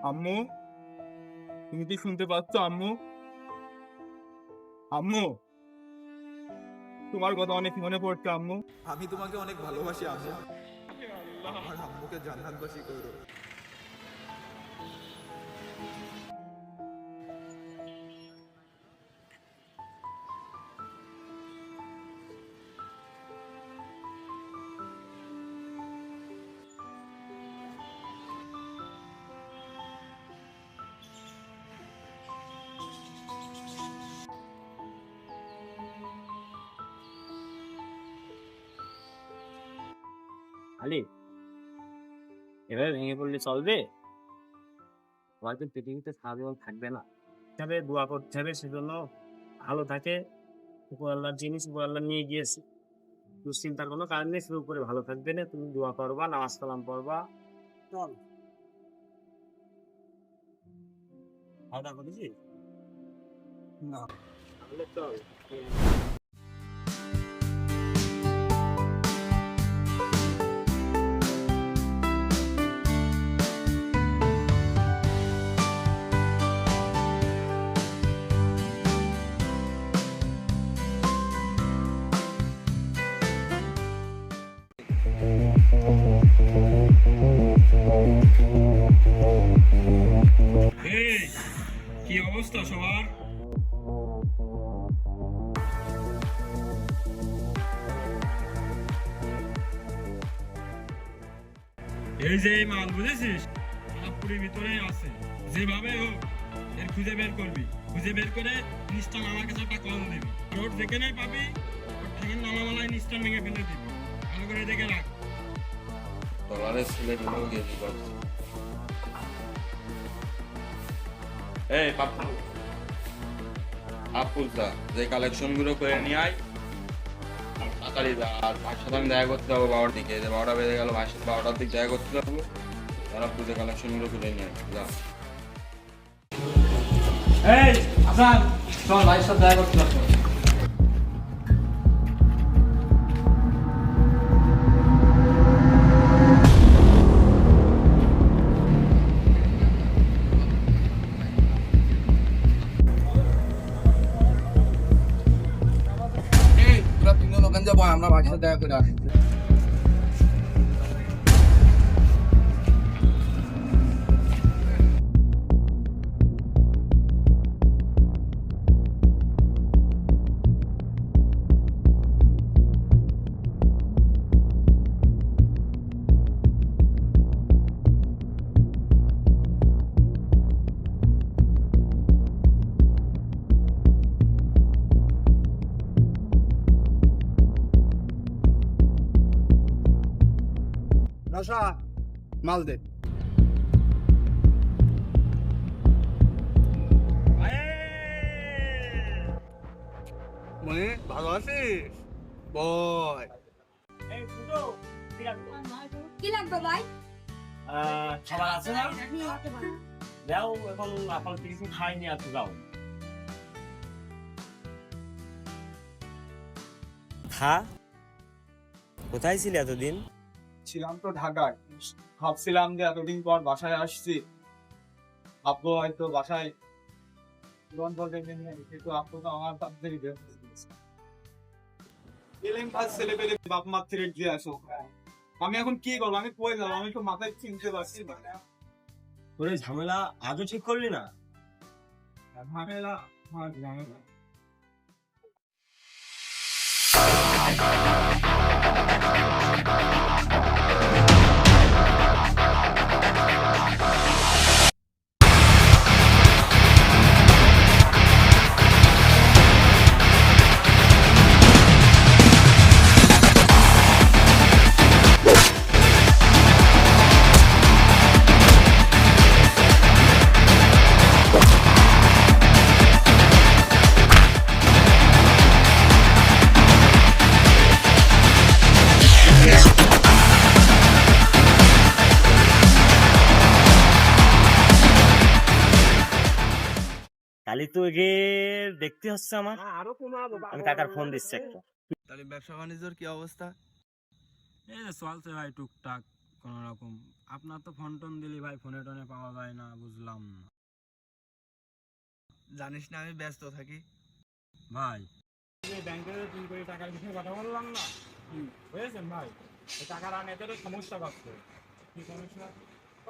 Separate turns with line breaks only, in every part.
আম্মু, তুমি কি শুনতে পাচ্ছ আম্মু? আম্মু, তোমার কথা অনেক মনে পড়ছে আম্মু।
আমি তোমাকে অনেক ভালোবাসি আম্মু। আমার আম্মুকে জান্নাতবাসী করো।
আলি, এভাবে ভেঙে পড়লে চলবে? হয়তো পৃথিবীতে সারা জীবন থাকবে না। তবে দোয়া করতে হবে সেজন্য ভালো থাকে। উপর আল্লাহর জিনিস উপর আল্লাহ নিয়ে গিয়েছে, দুশ্চিন্তার কোনো কারণ নেই। শুরু করে ভালো থাকবে না, তুমি দোয়া করবা, নামাজ কালাম পড়বা। চল, খাওয়া দাওয়া করেছিস?
না,
তাহলে চল।
এই, কি অবস্থা সবার? এই যে এই মাল বুঝেছিস, পুরীর ভিতরেই আছে। যেভাবে হোক এর খুঁজে বের করবি, খুঁজে বের করে নিস্টান আমার কাছে একটা কল দিবি। রোড যেখানেই পাবি ওর ঠ্যাঙের নালামালায় নিস্টান ভেঙে ফেলে দিবি। ভালো করে দেখে রাখ।
ডলারের ছেলেগুলো গেছি করছে। এই পাপ্পু, আপুলটা যে কালেকশন গুলো করে নিয়ে আয় তাড়াতাড়ি যা। আর ভাইয়ের সাথে আমি দেখা করতে যাবো 12টার দিকে, যে 12টা বেজে গেল, ভাইয়ের সাথে 12টার দিকে দেখা করতে যাবো। তারা পুজো কালেকশন গুলো করে নিয়ে আয় যা।
এই হাসান, চল ভাইয়ের সাথে দেখা করতে যাবো।
এই তোরা তিনজন ওখানে যাবো, আমরা ভাইয়ের সাথে দেখা করে আসি। রসা মাল দে। মানে ভালো আছিস? বয়
এই ফুটো, ঠিক আছে?
কি লাগবে ভাই?
খাবার আছে না? যাও, এখন এখন কিছু খাইনি, আর যাও। হ্যাঁ, কোথায় ছিলে এতদিন?
ছিলাম তো ঢাকায়, ভাবছিলাম যে এতদিন পর বাসায় আসছি, আব্বু হয়তো বাসায় কিন্তু আব্বু তো আমার তাড়াতাড়ি বের করে দিয়েছে। এলেন কাজ ছেলে পেলে বাপ মা থ্রেট দিয়ে আসো। আমি এখন কি করবো? আমি কই যাবো? আমি তো মাথায় চিনতে পারছি না।
তোর এই ঝামেলা আজও ঠিক করলি না?
ঝামেলা, আমার ঝামেলা।
তাহলে তো এগে দেখতে হচ্ছে আমার।
আরো কমাবো।
আমি কাকার ফোন দিচ্ছি একটা।
তাহলে ব্যবসা বাণিজ্যর কি অবস্থা?
চলছে ভাই টুকটাক কোন রকম। আপনার তো ফোন টোন দিলি ভাই, ফোনে টোনে পাওয়া যায় না, বুঝলাম না।
জানিস না আমি ব্যস্ত থাকি।
ভাই ব্যাংকে 3 কোটি টাকার বিষয়ে কথা বললাম না, বুঝেছেন ভাই? ওই টাকার আনেতে সমস্যা পাচ্ছে। কি সমস্যা?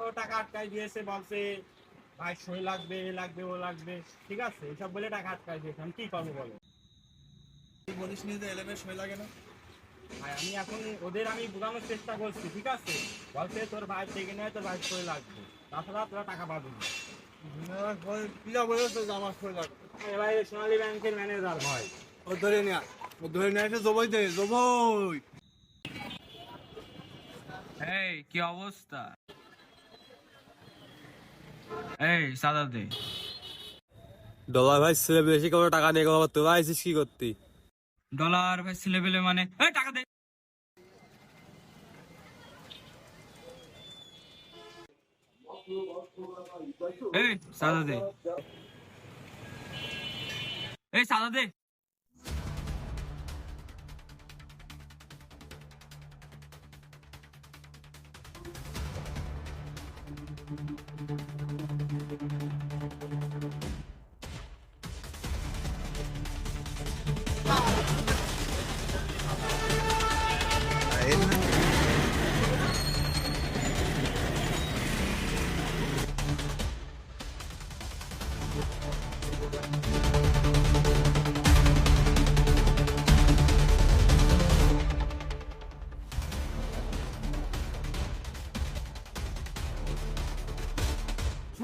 ও টাকা আটকাই দিয়েছে, বলছে ভাই সই লাগবে, এ লাগবে, ও লাগবে, ঠিক আছে, এসব বলে টাকা আটকাই দিয়েছে। আমি কি করবো বলো?
তুই বলিস নি যে এলএমের সময় লাগে না?
ভাই আমি এখন ওদের আমি বোঝানোর চেষ্টা করছি, ঠিক আছে, বলছে তোর ভাই থেকে নেয়, তোর ভাই সই লাগবে, তাছাড়া তোরা টাকা পাবি না।
পিলা বলে তো আমার সময় লাগবে।
ভাই সোনালী ব্যাংকের ম্যানেজার ভাই।
ও ধরে নিয়ে এসে জবই দে, জবই।
এই কি অবস্থা? এই সাদা দে।
ডলার ভাই ছেলে বেশি করে টাকা নিয়ে কথা বলতে আইসিস কি করতি?
ডলার ভাই ছেলেবেলে মানে, এই টাকা দে। এই সাদা দে, এই সাদা দে।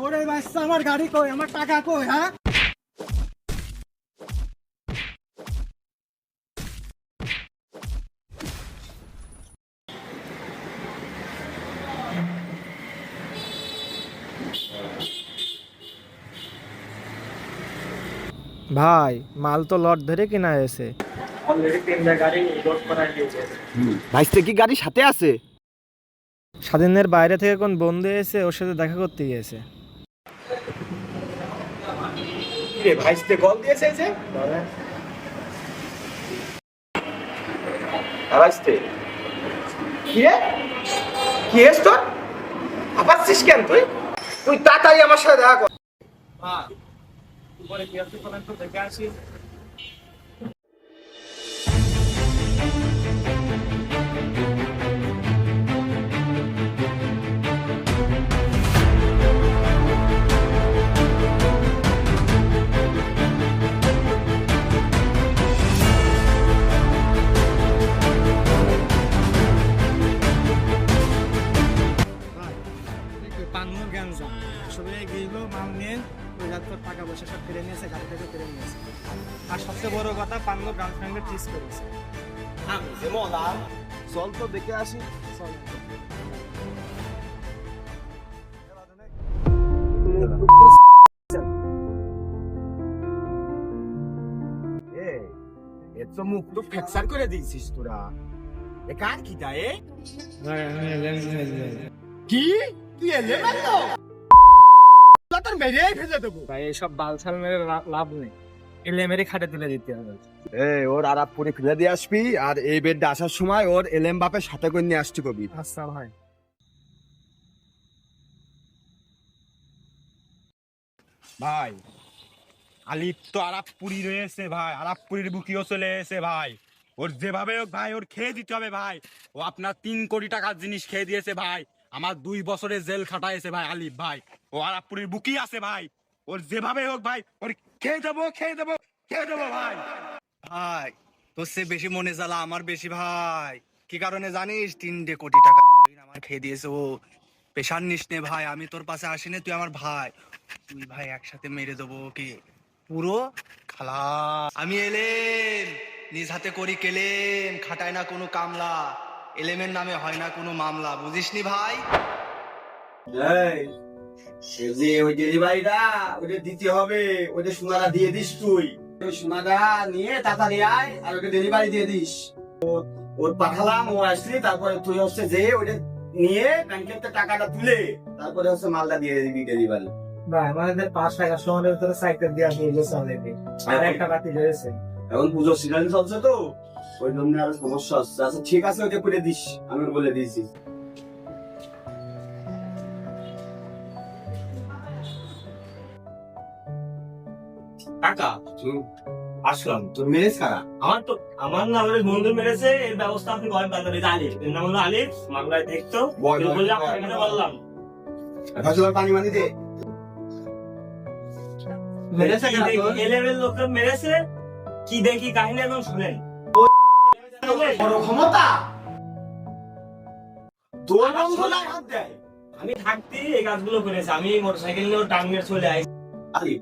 ওরে বাচ্চা, আমার গাড়ি কই, আমার টাকা কই? হ্যাঁ,
ভাই মাল তো লট ধরে কেনা হয়েছে।
অলরেডি 3টা গাড়ি লোড করা হয়েছে।
ভাইস্তে কি গাড়ি সাথে আছে?
স্বাধীনের বাইরে থেকে কোন বন্ধু এসে ওর সাথে দেখা করতে গিয়েছে।
রে ভাইস্তে কল দিয়েছে যে? ভাইস্তে কি রে? কি এস তোর? আপাতছিস কেন তুই? তুই তাড়াতাড়ি আমার সাথে দেখা কর।
হ্যাঁ, উপরে কি আছে বলেন তো, দেখে আসি।
পান্ন গ্যাঞ্জাম সবাই গেল মাল নিয়ে, ওই রাত্রে টাকা পয়সা সব ফিরে নিয়েছে, গাড়ি থেকে ফিরে নিয়েছে। আর সবচেয়ে বড় কথা, পান্ন গার্লফ্রেন্ডের চিজ করেছে।
আমি যে মলাম, চল তো দেখে আসি।
চল।
এ তো মুখ তো ফ্র্যাকচার করে দিয়েছিস তোরা। এ কার কি তা এ? কি? তুই এলে না তো? তোর মেরেই ফেলে দেবো।
ভাই এইসব বালছাল মেরে লাভ নেই, এলে মেরে খাটে তুলে দিতে হবে।
ওর আরাপপুরে ফেলে দিয়ে আসবি, আর এই বেডে আসার সময় ওর এলএম বাপের সাথে করে নিয়ে আসতে কবি।
আচ্ছা ভাই।
ভাই আলিপ তো আরাপপুরি রয়েছে ভাই, আরাপপুরির বুকিও চলে এসেছে ভাই। ওর যেভাবে হোক ভাই, ওর খেয়ে দিতে হবে ভাই। ও আপনার 3 কোটি টাকার জিনিস খেয়ে দিয়েছে ভাই, আমার 2 বছরের জেল খাটাইছে ভাই আলিপ ভাই। ও আরাপপুরির বুকি আছে ভাই, ওর যেভাবে হোক ভাই, ওর খেয়ে দেবো ভাই।
ভাই তোর সে বেশি মনে জ্বালা আমার বেশি ভাই। কি কারণে জানিস? 3 কোটি টাকা হেরোইন আমার খেয়ে দিয়েছে ও। পেশার নিস নে ভাই, আমি তোর পাশে আসিনি, তুই আমার ভাই। তুই ভাই একসাথে মেরে দেবো কি পুরো খালাস। আমি এলেম, নিজ হাতে করি কেলেম, খাটায় না কোনো কামলা, এলেমের নামে হয় না কোনো মামলা, বুঝিসনি ভাই?
ওই ডেলিভারিটা ওটা দিতে হবে, ওটা সোনাটা দিয়ে দিস তুই। ওই সোনাটা নিয়ে তাড়াতাড়ি আয়, আর ওকে ডেলিভারি দিয়ে দিস। ওর পাঠালাম, ও আসলি, তারপরে তুই হচ্ছে যে ওটা নিয়ে ব্যাংকের টাকাটা তুলে তারপরে হচ্ছে মালটা দিয়ে দিবি ডেলিভারি।
ভাই আমাদের 5 টাকা সময়ের ভিতরে সাইকেল দিয়ে দিয়ে গেছে অলরেডি, আর একটা বাকি রয়েছে।
এখন পুজোর সিজন চলছে তো, ওই জন্য আরো সমস্যা হচ্ছে। আচ্ছা ঠিক আছে, ওটা করে দিস, আমি বলে দিয়েছি।
টাকা
আসলাম তোর মেরেজ কারা?
আমার নাম হলো বন্ধু মেরেছে, এর ব্যবস্থা আপনি করেন তাড়াতাড়ি। আলিফ, এর নাম হলো আলিফ, মামলায় দেখতো বলে আপনাকে এখানে বললাম।
ফসলের পানি মানি দে। মেরেছে কারা তোর?
এলেভেল লোকটা মেরেছে, কি দেখি কাহিনী এখন শুনেন।
বড় ক্ষমতা তোর বন্ধু না হাত দেয়।
আমি থাকতে এই কাজগুলো করেছে, আমি মোটরসাইকেল নিয়ে টান মেরে চলে আসি।
আলি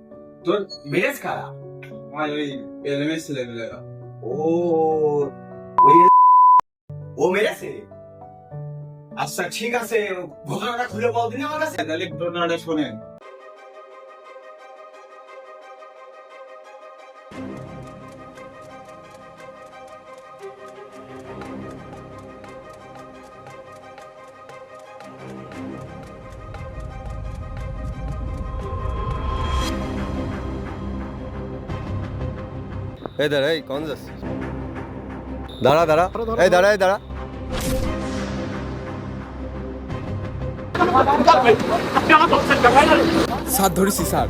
তোর মেরেজ কারা?
ওই এলএমএস ছেলেগুলো।
ও ওই ও মেরেছে? আচ্ছা ঠিক আছে, ঘটনাটা খুলে বল দিন আমার কাছে।
তাহলে ঘটনাটা শোনেন।
এই দাঁড়া, এই কোন যাচ্ছিস? দাঁড়া দাঁড়া, এই দাঁড়া, এই দাঁড়া।
স্যার ধরেছি স্যার।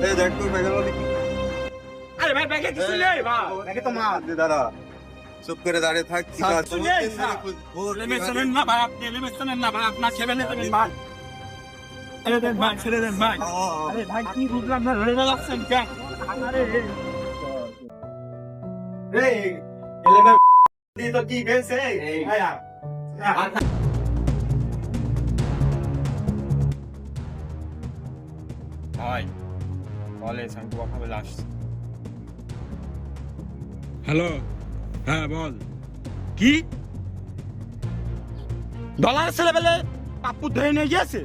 এই দেখ তোর ব্যাগের মধ্যে কি?
নাকি তো মা
দাঁড়া, চুপ করে দাঁড়িয়ে থাক। ঠিক আছে,
শোনেন না ভাই, আপনি শোনেন না ভাই, আপনার ছেলে নেবেন ভাই। ছেড়ে দেন ভাই, ছেড়ে দেন ভাই। আরে ভাই কি বুঝলাম না, রেড়ে লাগছেন কেন? আরে
রে এলেবে দি তো কি গেছে আয়া
ভাই কলেজ আমি তো কথা বলে আসছি।
হ্যালো, হ্যাঁ বল। কি ডলার ছেলে বেলে পাপ্পু ধরে নিয়ে গিয়েছে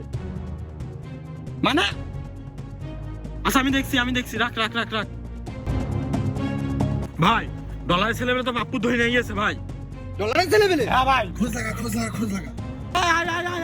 মানে? আচ্ছা আমি দেখছি, রাখ রাখ রাখ রাখ। ভাই ডলারের ছেলে বেলে তো পাপ্পু ধরে নিয়ে গিয়েছে ভাই।
ডলারের ছেলে পেলে
হ্যাঁ ভাই,
খোঁজ লাগা খোঁজ লাগা খোঁজ লাগা।
আয় আয় আয়